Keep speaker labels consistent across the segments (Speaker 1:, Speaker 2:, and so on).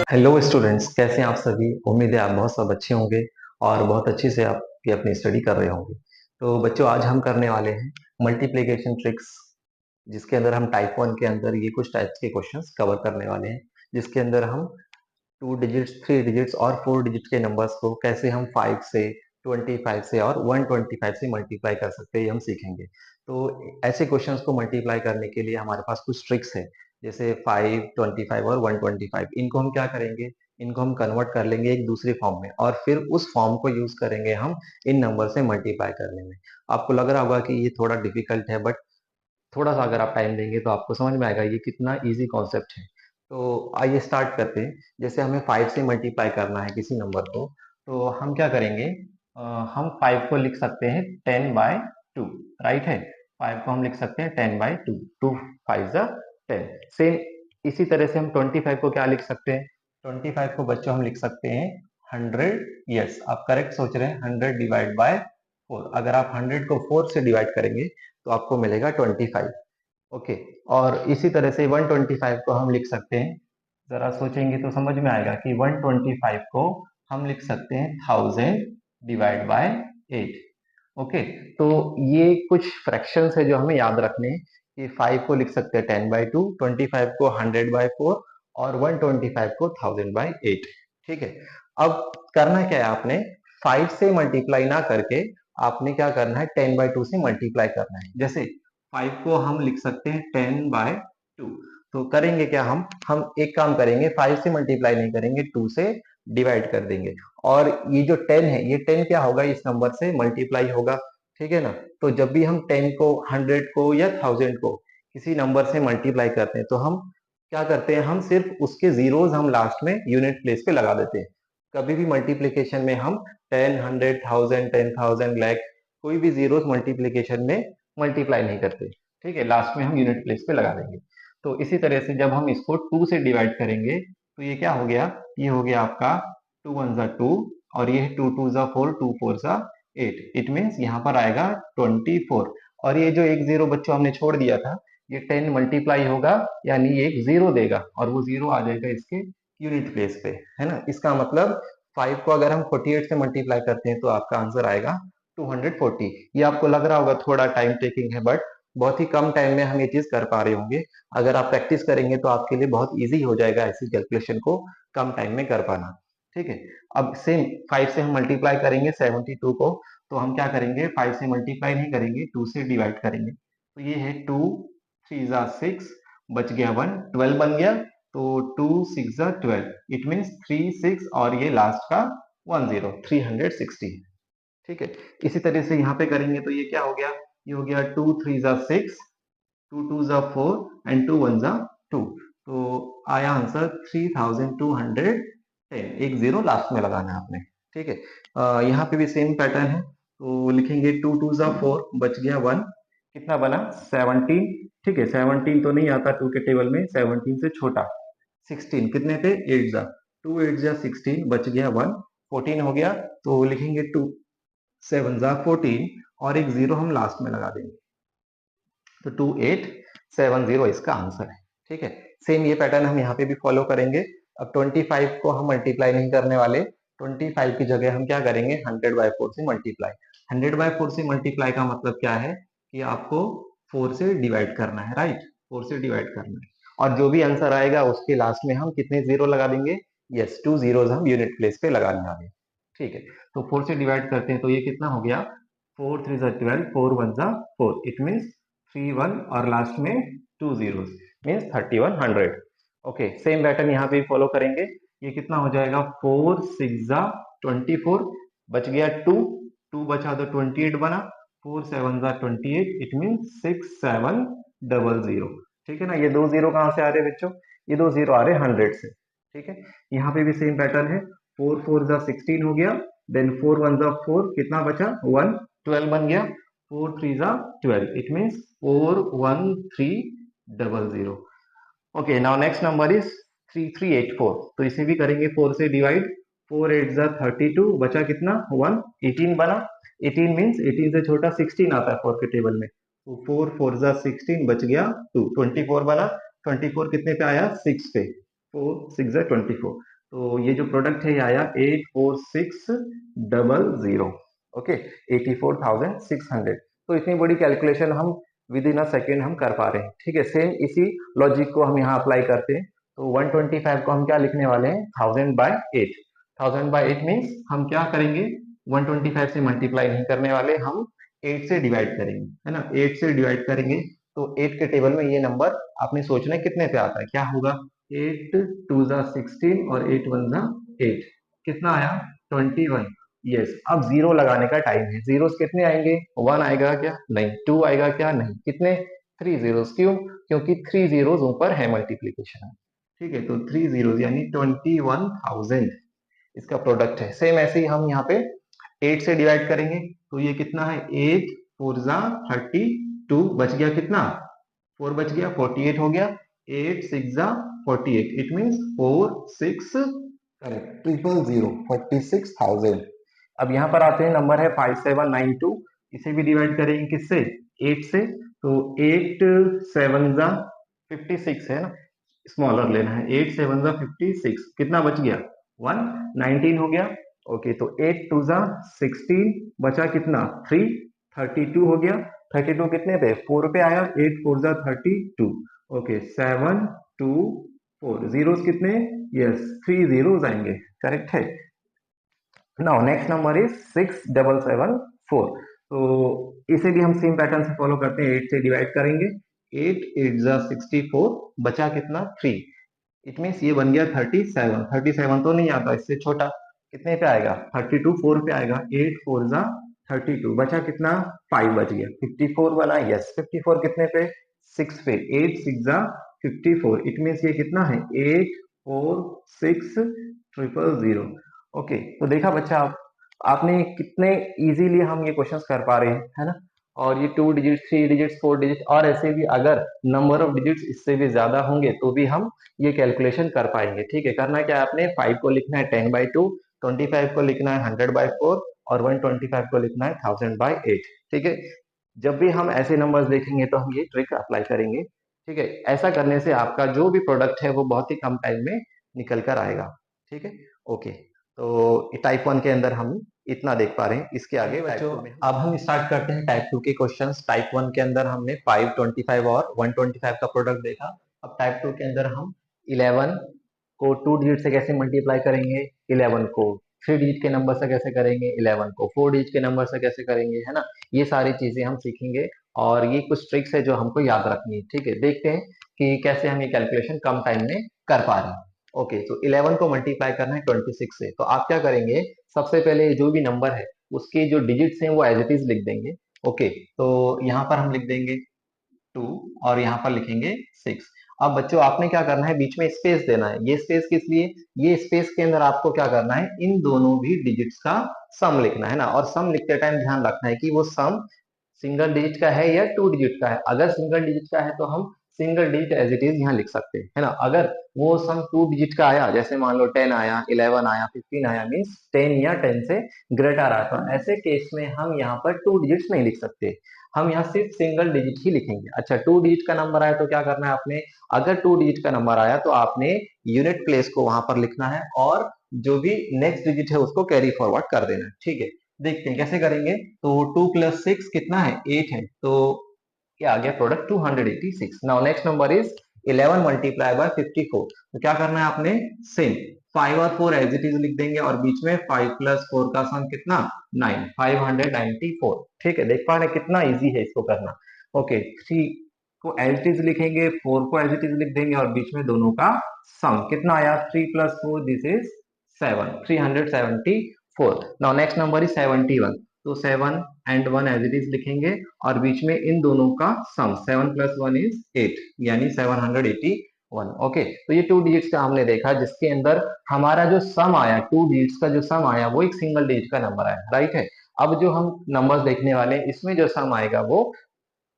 Speaker 1: Hello students, कैसे हैं आप सभी। उम्मीद है आप बहुत सब अच्छे होंगे और बहुत अच्छे से आपकी अपनी स्टडी कर रहे होंगे। तो बच्चों, आज हम करने वाले हैं मल्टीप्लिकेशन ट्रिक्स, जिसके अंदर हम टाइप वन के अंदर ये कुछ टाइप्स के क्वेश्चंस कवर करने वाले हैं, जिसके अंदर हम 2 डिजिट्स, 3 डिजिट्स और 4 डिजिट के नंबर्स को कैसे हम 5 से, 25 से और 125 से मल्टीप्लाई कर सकते हैं, ये हम सीखेंगे। तो ऐसे क्वेश्चंस को मल्टीप्लाई करने के लिए हमारे पास कुछ ट्रिक्स है, जैसे 5, 25 और 125। इनको हम क्या करेंगे, इनको हम कन्वर्ट कर लेंगे एक दूसरे फॉर्म में और फिर उस फॉर्म को यूज करेंगे हम इन नंबर से मल्टीप्लाई करने में। आपको लग रहा होगा कि ये थोड़ा डिफिकल्ट है, बट थोड़ा सा अगर आप टाइम देंगे तो आपको समझ में आएगा ये कितना इजी कॉन्सेप्ट है। तो आइए स्टार्ट करते हैं। जैसे हमें 5 से मल्टीप्लाई करना है किसी नंबर को, तो हम क्या करेंगे, अ, हम 5 को लिख सकते हैं 10/2। राइट है, 5 को हम लिख सकते हैं 10/2। 2 5 10। सेम इसी तरह से हम 25 को क्या लिख सकते हैं, 25 को बच्चों हम लिख सकते हैं 100। यस, आप करेक्ट सोच रहे हैं, 100/4। अगर आप 100 को 4 से डिवाइड करेंगे तो आपको मिलेगा 25। ओके। और इसी तरह से 125 को हम लिख सकते हैं, जरा सोचेंगे तो समझ में आएगा कि 125 को हम लिख सकते हैं 1000/8। ओके। तो ये कुछ फ्रैक्शंस है जो हमें याद रखने हैं कि 5 को लिख सकते हैं 10/2, 25 को 100/4 और 125 को 1000/8। ठीक है। अब करना क्या है, आपने 5 से मल्टीप्लाई ना करके आपने क्या करना है, 10/2 से मल्टीप्लाई करना है। जैसे 5 को हम लिख सकते हैं 10/2। तो करेंगे क्या, हम एक काम करेंगे, 5 से मल्टीप्लाई नहीं करेंगे, 2 से डिवाइड कर देंगे। और ये जो 10 है, ये 10 क्या होगा, इस नंबर से मल्टीप्लाई होगा। ठीक है ना। तो जब भी हम 10 को, 100 को या 1000 को किसी नंबर से मल्टीप्लाई करते हैं तो हम क्या करते हैं, हम सिर्फ उसके जीरोज हम लास्ट में यूनिट प्लेस पे लगा देते हैं। कभी भी मल्टीप्लीकेशन में हम 10, 100, 1000, 10,000, लाख कोई भी जीरोस मल्टीप्लीकेशन में मल्टीप्लाई नहीं करते। ठीक है, लास्ट में हम यूनिट प्लेस पे लगा देंगे। तो इसी तरह से जब हम इसको 2 से डिवाइड करेंगे तो ये क्या हो गया, ये हो गया आपका 2 1 जा 2, और ये 2 2 जा 4, 2 4 जा 8। इट मीन्स यहाँ पर आएगा 24। और ये जो एक जीरो बच्चों हमने छोड़ दिया था, ये 10 मल्टीप्लाई होगा यानी ये एक जीरो देगा और वो जीरो आ जाएगा इसके यूनिट प्लेस पे, है ना। इसका मतलब 5 को अगर हम 48 से मल्टीप्लाई करते हैं तो आपका आंसर आएगा 240। ये आपको लग रहा होगा थोड़ा टाइम टेकिंग है, बट बहुत ही कम टाइम में हम ये चीज कर पा रहे होंगे। अगर आप प्रैक्टिस करेंगे तो आपके लिए बहुत इजी हो जाएगा ऐसी कैलकुलेशन को कम टाइम में कर पाना। ठीक है। अब सेम 5 से हम मल्टीप्लाई करेंगे 72 को, तो हम क्या करेंगे, 5 से मल्टीप्लाई नहीं करेंगे, 2 से डिवाइड करेंगे। तो ये है 2 3 जा 6, बच गया 1, 12 बन गया। तो 2 6 जा 12, इट मीन्स 3 6 और ये लास्ट का 10, 360। ठीक है। इसी तरह से यहाँ पे करेंगे तो ये क्या हो गया, ये हो गया 2 3 जा 6, 2 2 जा 4 एंड 2 1 जा 2। तो आया आंसर 3210। एक जीरो लास्ट में लगाना है आपने। ठीक है। यहाँ पे भी सेम पैटर्न है, तो लिखेंगे 2 2 जा 4, बच गया 1, कितना बना 17। ठीक है, 17 तो नहीं आता 2 के टेबल में, 17 से छोटा 16 कितने थे, 8 जा 2 8 जा 16, बच गया 1, 14 हो गया। तो लिखेंगे 2 7 जा 14 और एक जीरो हम लास्ट में लगा देंगे, तो 2870 इसका आंसर है। ठीक है। सेम ये पैटर्न हम यहाँ पे भी फॉलो करेंगे। अब 25 को हम मल्टीप्लाई नहीं करने वाले, 25 की जगह हम क्या करेंगे, 100/4 से मल्टीप्लाई। 100/4 से मल्टीप्लाई का मतलब क्या है कि आपको 4 से डिवाइड करना है, राइट। 4 से डिवाइड करना है और जो भी आंसर आएगा उसके लास्ट में हम कितने जीरो लगा देंगे, यस 2 जीरोज हम यूनिट प्लेस पे लगाने वाले हैं। ठीक है। तो 4 से डिवाइड करते हैं तो ये कितना हो गया, 4 3 जा 12, 4 1 जा 4, इट मीन्स 3 1 और लास्ट में 2 zeros, means 3100। Okay, same pattern यहाँ पे फॉलो करेंगे। ये कितना हो जाएगा, 4 6 जा 24, बच गया 2, 2 बचा तो 28 बना, 4 7 जा 28, इट मीन्स 6700। ठीक है ना। ये दो जीरो कहाँ से आ रहे हैं बच्चों, ये दो जीरो आ रहे हैं 100 से। ठीक है। यहाँ पे भी सेम पैटर्न है, 4 4 जा 16 हो गया, देन 4 1 जा 4, कितना बचा 1, 12 बन गया, 4 3 जा 12, it means 41300। Okay, now next number is 3384। तो इसे भी करेंगे 4 से डिवाइड, 4 8 जा 32, बचा कितना 1, 18 बना। 18 मीन्स 18 से छोटा 16 आता है 4 के टेबल में, तो 4 4 जा 16, बच गया 2, 24 बना। 24 कितने पे आया, 6 पे, 4 6 जा 24। तो ये जो प्रोडक्ट है ये आया 84600। ओके, 84,600। तो इतनी बड़ी कैलकुलेशन हम विद इन अ सेकेंड हम कर पा रहे हैं। ठीक है, सेम इसी लॉजिक को हम यहाँ अप्लाई करते हैं। तो 125 को हम क्या लिखने वाले हैं, 1000/8। 1000/8 मीन्स हम क्या करेंगे, 125 से मल्टीप्लाई नहीं करने वाले, हम 8 से डिवाइड करेंगे, है ना। 8 से डिवाइड करेंगे तो 8 के टेबल में ये नंबर आपने सोचना है कितने पे आता है, क्या होगा। 8 2 जा 16 और 8 1 जा 8, कितना आया 21। यस, अब जीरो लगाने का टाइम है। जीरोस कितने आएंगे, 1 आएगा क्या, नहीं। 2 आएगा क्या, नहीं। कितने, 3 जीरोस। क्यों, क्योंकि 3 जीरोस ऊपर है मल्टीप्लीकेशन। ठीक है, तो 3 जीरोस यानी 21,000 इसका प्रोडक्ट है। सेम ऐसे ही हम यहाँ पे 8 से डिवाइड करेंगे तो ये कितना है, 8 4 जा 32, बच गया कितना, 4 बच गया, 48 हो गया। 8 6 जा 48, इट मीन्स 4 6, करेक्ट, 000, 46,000। अब यहाँ पर आते हैं, नंबर है 5792। इसे भी डिवाइड करेंगे किससे, 8 से। तो 8 7 जा 56 है ना, स्मॉलर लेना है। 8 7 जा 56, कितना बच गया, 1 19 हो गया। ओके, तो 8 2 जा 16, बचा कितना 3, 32 हो गया। 32 कितने पे, 4 पे आया। 8 4 जा 32। ओके, 7 2 4, जीरोस कितने, यस 3 जीरोस आएंगे, करेक्ट है। Now next number is 6774। तो इसे भी हम सेम पैटर्न से फॉलो करते हैं, 8 से डिवाइड करेंगे। 8 8 जा 64, बचा कितना 3, इट मीन्स ये बन गया 37। 37 तो नहीं आता, इससे छोटा कितने पे आएगा, 32 4 पे आएगा। 8 4 जा 32, बचा कितना 5, बच गया 54 बना। यस, 54 कितने पे, 6 पे। 8 6 जा 54, इट मीन्स ये कितना है, 8 4 6 000। ओके, तो देखा बच्चा आप, आपने कितने इजीली हम ये क्वेश्चंस कर पा रहे हैं, है ना। और ये 2 डिजिट 3 डिजिट 4 डिजिट और ऐसे भी अगर नंबर ऑफ डिजिट्स इससे भी ज्यादा होंगे तो भी हम ये कैलकुलेशन कर पाएंगे। ठीक है, करना क्या है, आपने 5 को लिखना है 10/2, 25 को लिखना है 100/4 और 125 को लिखना है 1000/8। ठीक है, जब भी हम ऐसे नंबर्स देखेंगे तो हम ये ट्रिक अप्लाई करेंगे। ठीक है, ऐसा करने से आपका जो भी प्रोडक्ट है वो बहुत ही कम टाइम में निकल कर आएगा। ठीक है, ओके। तो टाइप 1 के अंदर हम इतना देख पा रहे हैं। इसके आगे बच्चों अब हम स्टार्ट करते हैं टाइप 2 के क्वेश्चंस। टाइप 1 के अंदर हमने 5 25 और 125 का प्रोडक्ट देखा। अब टाइप 2 के अंदर हम 11 को 2 डिजिट से कैसे मल्टीप्लाई करेंगे, 11 को 3 डिजिट के नंबर से कैसे करेंगे, 11 को 4 डिजिट के नंबर से कैसे करेंगे, है ना। ये सारी चीजें हम सीखेंगे और ये कुछ ट्रिक्स है जो हमको याद रखनी है। ठीक है, देखते हैं कि कैसे हम ये कैलकुलेशन कम टाइम में कर पा रहे हैं। ओके, तो 11 को मल्टीप्लाई करना है 26 से, तो आप क्या करेंगे, सबसे पहले जो भी नंबर है उसके जो डिजिट्स हैं वो एज इट इज लिख देंगे। ओके, तो यहाँ पर हम लिख देंगे 2 और यहाँ पर लिखेंगे 6। अब बच्चों आपने क्या करना है, बीच में स्पेस देना है। ये स्पेस किस लिए, ये स्पेस के अंदर आपको क्या करना है, इन दोनों भी डिजिट्स का सम लिखना है ना। और सम लिखते टाइम ध्यान रखना है कि वो सम सिंगल डिजिट का है या 2 डिजिट का है। अगर सिंगल डिजिट का है तो हम single digit as it is यहाँ लिख सकते हैं, है ना। अगर वो सम 2 डिजिट का आया, जैसे मान लो 10 आया, 11 आया, 15 आया, मीन्स 10 या 10 से ग्रेटर आया, तो ऐसे केस में हम यहाँ पर 2 डिजिट्स नहीं लिख सकते, हम यहाँ सिर्फ सिंगल डिजिट ही लिखेंगे। अच्छा, 2 डिजिट का नंबर आया तो क्या करना है आपने, अगर 2 डिजिट का नंबर आया तो आपने यूनिट प्लेस को वहां पर लिखना है और जो भी नेक्स्ट डिजिट है उसको कैरी फॉरवर्ड कर देना है। ठीक है, देखते हैं कैसे करेंगे। तो 2 + 6 कितना है, 8 है, तो क्या आ गया product 286। Now next number is 11 multiply by 54। तो क्या करना है आपने, सेम 5 और 4 एज इट इज लिख देंगे और बीच में 5 + 4 का सम कितना, 9, 594। ठीक है, देख पा रहे कितना इजी है इसको करना। ओके, 3 को एज इट इज लिखेंगे, 4 को एज इट इज लिख देंगे और बीच में दोनों का सम कितना आया, 3 + 4 this is 7, 374। Now next number is 71। तो 7 एंड 1 एज इट इज लिखेंगे और बीच में इन दोनों का सम 7 + 1 इज 8, यानी 781। ओके, तो ये 2 डिजिट्स का हमने देखा जिसके अंदर हमारा जो सम आया, 2 डिजिट्स का जो सम आया वो एक सिंगल डिजिट का नंबर आया, राइट है। अब जो हम नंबर्स देखने वाले हैं इसमें जो सम आएगा वो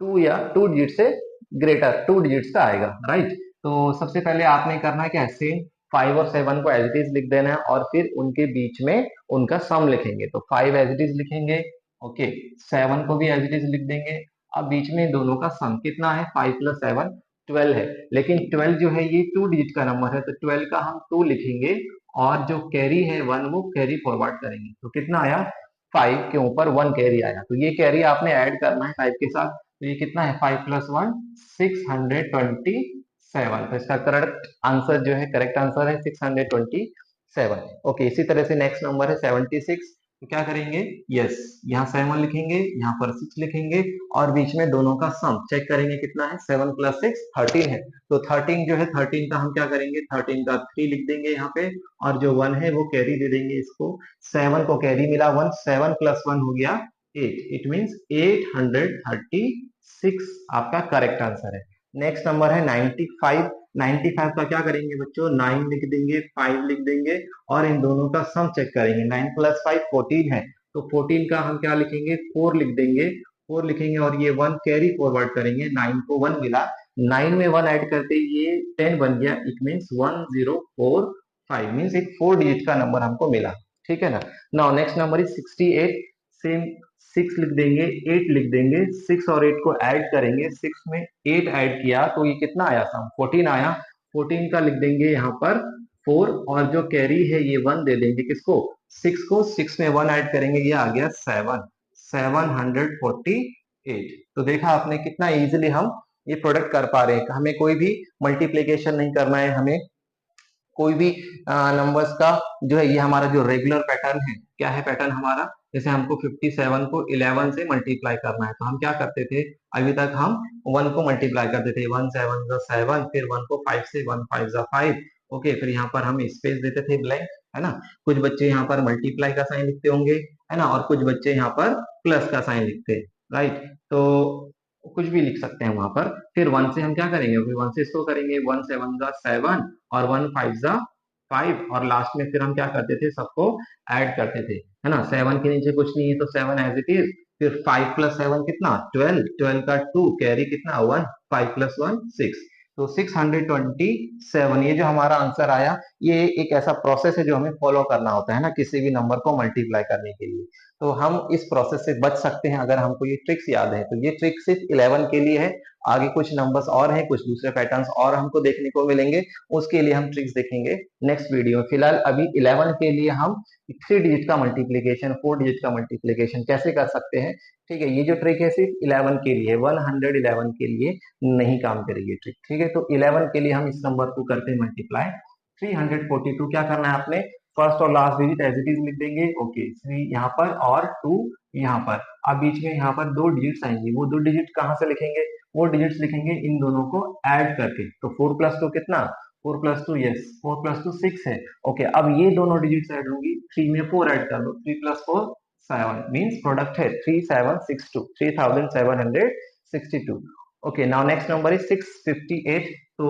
Speaker 1: 2 या 2 डिजिट से ग्रेटर 2 डिजिट्स का आएगा, राइट। तो सबसे पहले आपने करना है क्या, सेम 5 और 7 को एज इट इज लिख देना है और फिर उनके बीच में उनका सम लिखेंगे। तो 5 एज इट इज लिखेंगे, ओके, 7 को भी एज इट इज लिख देंगे। अब बीच में दोनों का सम कितना है, 5 + 7 12 है, लेकिन 12 जो है ये 2 डिजिट का नंबर है तो 12 का हम 2 लिखेंगे और जो कैरी है 1 वो कैरी फॉरवर्ड करेंगे। तो कितना आया, 5 के ऊपर 1 कैरी आया। तो ये कैरी आपने ऐड करना है 5 के साथ। तो ये कितना है, 5 प्लस 1 627। तो इसका करेक्ट आंसर जो है, करेक्ट आंसर है 627। ओके, इसी तरह से नेक्स्ट नंबर है 76। तो क्या करेंगे, यस, यहाँ 7 लिखेंगे, यहाँ पर 6 लिखेंगे, और बीच में दोनों का सम चेक करेंगे कितना है, 7 प्लस 6 13 है। तो 13 जो है, 13 का हम क्या करेंगे, 13 का 3 लिख देंगे यहाँ पे, और जो 1 है वो कैरी दे देंगे इसको। 7 को कैरी मिला 1, 7 प्लस 1 हो गया 8, इट मीन्स 836 आपका करेक्ट आंसर है। नेक्स्ट नंबर है 95। 95 का क्या करेंगे बच्चों, 9 लिख देंगे, 5 लिख देंगे, और इन दोनों का सम चेक करेंगे। 9 प्लस 5 14 है, तो 14 का हम क्या लिखेंगे, 4 लिख देंगे, 4 लिखेंगे, और ये 1 कैरी फॉरवर्ड करेंगे। 9 को 1 मिला, 9 में 1 ऐड करते ये 10 बन गया, इट मीन्स 1045, मीन्स एक 4 डिजिट का नंबर हमको मिला। ठीक है ना। Now next number is 68। Same 6 लिख देंगे, 8 लिख देंगे, 6 और 8 को ऐड करेंगे, 6 में 8 ऐड किया तो ये कितना आया, सम 14 आया। 14 का लिख देंगे यहाँ पर 4, और जो कैरी है ये 1 दे देंगे किसको, 6 को, 6 में 1 ऐड करेंगे, ये आ गया 7, 748। तो देखा आपने कितना इजीली हम ये प्रोडक्ट कर पा रहे हैं। हमें कोई भी मल्टीप्लीकेशन नहीं करना है, हमें कोई भी नंबर्स का जो है, ये हमारा जो रेगुलर पैटर्न है, क्या है पैटर्न हमारा, जैसे हमको 57 को 11 से मल्टीप्लाई करना है, तो हम क्या करते थे, अभी तक हम 1 को मल्टीप्लाई करते थे, 1 7 जा 7, फिर 1 को 5 से, 1 5 जा 5। ओके, फिर यहाँ पर हम स्पेस देते थे ब्लैंक, है ना। कुछ बच्चे यहाँ पर मल्टीप्लाई का साइन लिखते होंगे, है ना, और कुछ बच्चे यहाँ पर प्लस का साइन लिखते हैं, राइट। तो कुछ भी लिख सकते हैं वहां पर। फिर 1 से हम क्या करेंगे, फिर 1 से इसको करेंगे, 1 7 जा 7, और 1 5 जा 5, और लास्ट में फिर हम क्या करते थे, सबको ऐड करते थे, है ना। 7 के नीचे कुछ नहीं है, तो 7 एज इट इज। फिर 5 प्लस 7 कितना, 12, 12 का 2, कैरी कितना 1, 5 प्लस 1 6। तो 627, ये जो हमारा आंसर आया, ये एक ऐसा प्रोसेस है जो हमें फॉलो करना होता है ना, किसी भी नंबर को मल्टीप्लाई करने के लिए। तो हम इस प्रोसेस से बच सकते हैं अगर हमको ये ट्रिक्स याद है। तो ये ट्रिक सिर्फ 11 के लिए है, आगे कुछ नंबर्स और हैं, कुछ दूसरे पैटर्न्स और हमको देखने को मिलेंगे, उसके लिए हम ट्रिक्स देखेंगे नेक्स्ट वीडियो में। फिलहाल अभी 11 के लिए हम 3 डिजिट का मल्टीप्लीकेशन, 4 डिजिट का मल्टीप्लीकेशन कैसे कर सकते हैं, ठीक है। ये जो ट्रिक है सिर्फ 11 के लिए, 111 के लिए नहीं काम करेगी ट्रिक, ठीक है। तो 11 के लिए हम इस नंबर को करते हैं मल्टीप्लाई। 342 क्या करना है आपने, फर्स्ट और last digit as it is लिख देंगे, ओके, 3 यहाँ पर और 2 यहाँ पर। अब बीच में यहाँ पर 2 डिजिट्स आएंगे, वो 2 डिजिट कहाँ से लिखेंगे, वो डिजिट्स लिखेंगे इन दोनों को ऐड करके। तो 4 प्लस 2 कितना, 4 प्लस 2, यस, 4 प्लस 2 6 है। ओके, अब ये दोनों डिजिट्स ऐड होंगी, 3 में 4 ऐड कर दो, 3 प्लस 4 7, मीन्स प्रोडक्ट है 3762, 3762। Okay, now next number is 658। तो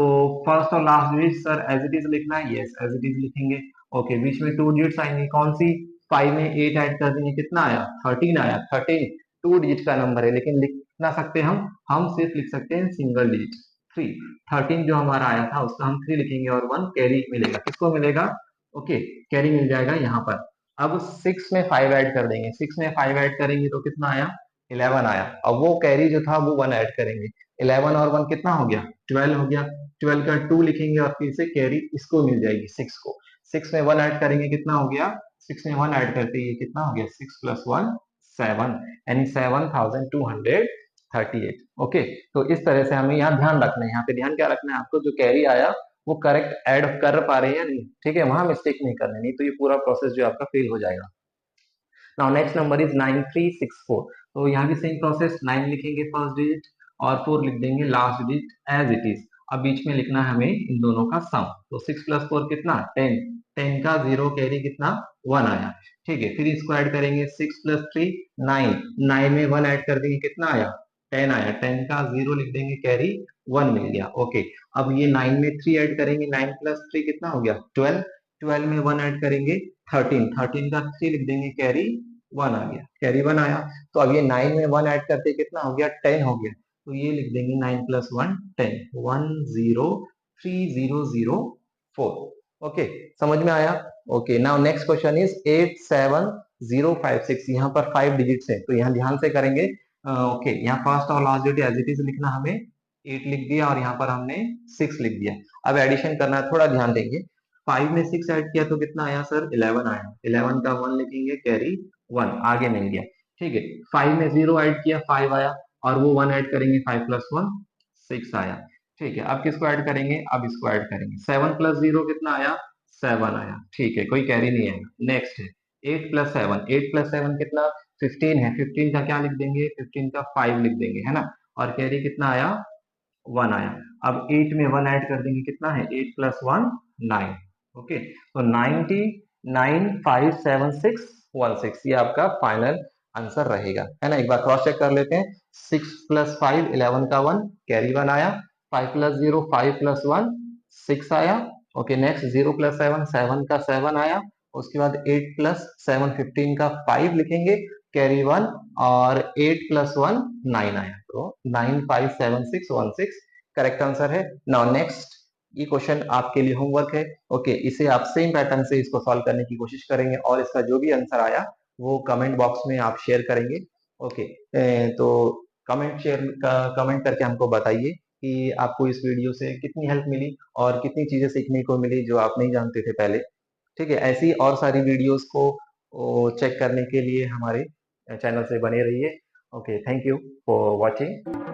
Speaker 1: फर्स्ट और last digit sir as it is लिखना है, यस एज इट इज लिखेंगे। ओके, बीच में 2 डिजिट्स आएंगे, कौन सी, 5 में 8 ऐड कर देंगे, कितना आया 13 आया। 13 2 डिजिट का नंबर है, लेकिन लिख ना सकते हम सिर्फ लिख सकते हैं सिंगल डिजिट 3। 13 जो हमारा आया था उसका हम 3 लिखेंगे, और 1 कैरी मिलेगा, किसको मिलेगा, ओके, कैरी मिल जाएगा यहाँ पर। अब 6 में 5 ऐड कर देंगे, 6 में 5 ऐड करेंगे तो कितना आया, 11 आया। अब वो कैरी जो था वो 1 ऐड करेंगे, 11 और 1 कितना हो गया, 12 हो गया। 12 का 2 लिखेंगे, और फिर से कैरी इसको मिल जाएगी 6 को। 6 में 1 ऐड करेंगे, कितना हो गया, 6 में 1 ऐड करते ये कितना हो गया, 6 प्लस 1 7, यानी 7238। ओके, तो इस तरह से हमें यहाँ ध्यान रखना है, यहाँ पे ध्यान क्या रखना है आपको, जो कैरी आया वो करेक्ट ऐड कर पा रहे हैं या नहीं, ठीक है, वहां मिस्टेक नहीं करनी, नहीं तो ये पूरा प्रोसेस जो आपका फेल हो जाएगा। Now next number is 9364। तो यहाँ भी सेम प्रोसेस, 9 लिखेंगे फर्स्ट डिजिट, और 4 लिख देंगे last digit as it is. अब बीच में लिखना है हमें इन दोनों का सम। तो 6 प्लस 4 कितना, 10, 10 का 0 कैरी कितना 1 आया, ठीक है। फिर इसको ऐड करेंगे, 6 प्लस 3 9, 9 में 1 ऐड कर देंगे, कितना आया 10 आया। 10 का 0 लिख देंगे, कैरी 1 मिल गया, ओके। अब ये 9 में 3 ऐड करेंगे, 9 प्लस 3 कितना हो गया 12, 12 में 1 ऐड करेंगे 13, 13 का 3 लिख देंगे, कैरी 1 आ गया, कैरी 1 आया। तो अब ये 9 में 1 ऐड करते कितना हो गया 10 हो गया, तो ये लिख देंगे 9 प्लस 1 10, 103004। ओके, समझ में आया। Okay, now next question is 87056। यहाँ पर 5 डिजिट्स है, तो यहाँ ध्यान से करेंगे। ओके, यहाँ फर्स्ट और last digit as it is लिखना, हमें 8 लिख दिया, और यहाँ पर हमने 6 लिख दिया। अब एडिशन करना है, थोड़ा ध्यान देंगे। 5 में 6 ऐड किया तो कितना आया सर? 11 आया। 11 का 1 लिखेंगे, कैरी 1, आगे नहीं गया। ठीक है, 5 में 0 ऐड किया, 5 आया, और वो 1 ऐड करेंगे, 5 प्लस 1 6 आया। ठीक है, अब किसको ऐड करेंगे? अब इसको ऐड करेंगे। 7 प्लस 0 कितना आया? 7 आया। ठीक है, कोई कैरी नहीं आएगा। नेक्स्ट है 8 प्लस 7। 8 प्लस 7 कितना? 15 है। 15 का क्या लिख देंगे? 15 का 5 लिख देंगे, है ना। और कैरी कितना आया? 1 आया। अब 8 में 1 ऐड कर देंगे, कितना है? 8 प्लस 1 9। ओके, तो 90 9 5 7 6 1 6, ये आपका फाइनल आंसर रहेगा, है ना। एक बार क्रॉस चेक कर लेते हैं। 6 प्लस 5 11 का 1, कैरी 1 आया। 5 प्लस 0 5 प्लस 1 6 आया। ओके, नेक्स्ट 0 प्लस 7 7 का 7 आया। उसके बाद 8 प्लस 7 15 का 5 लिखेंगे, कैरी 1, और 8 प्लस 1 9 आया। तो 9 5 7 6 1 6 करेक्ट आंसर है। नाउ नेक्स्ट, ये क्वेश्चन आपके लिए होमवर्क है। ओके, इसे आप सेम पैटर्न से इसको सॉल्व करने की कोशिश करेंगे, और इसका जो भी आंसर आया वो कमेंट बॉक्स में आप शेयर करेंगे। ओके, तो कमेंट करके हमको बताइए कि आपको इस वीडियो से कितनी हेल्प मिली और कितनी चीजें सीखने को मिली जो आप नहीं जानते थे पहले। ठीक है, ऐसी और सारी वीडियोस को चेक करने के लिए हमारे चैनल से बने रहिए। Okay, thank you for watching.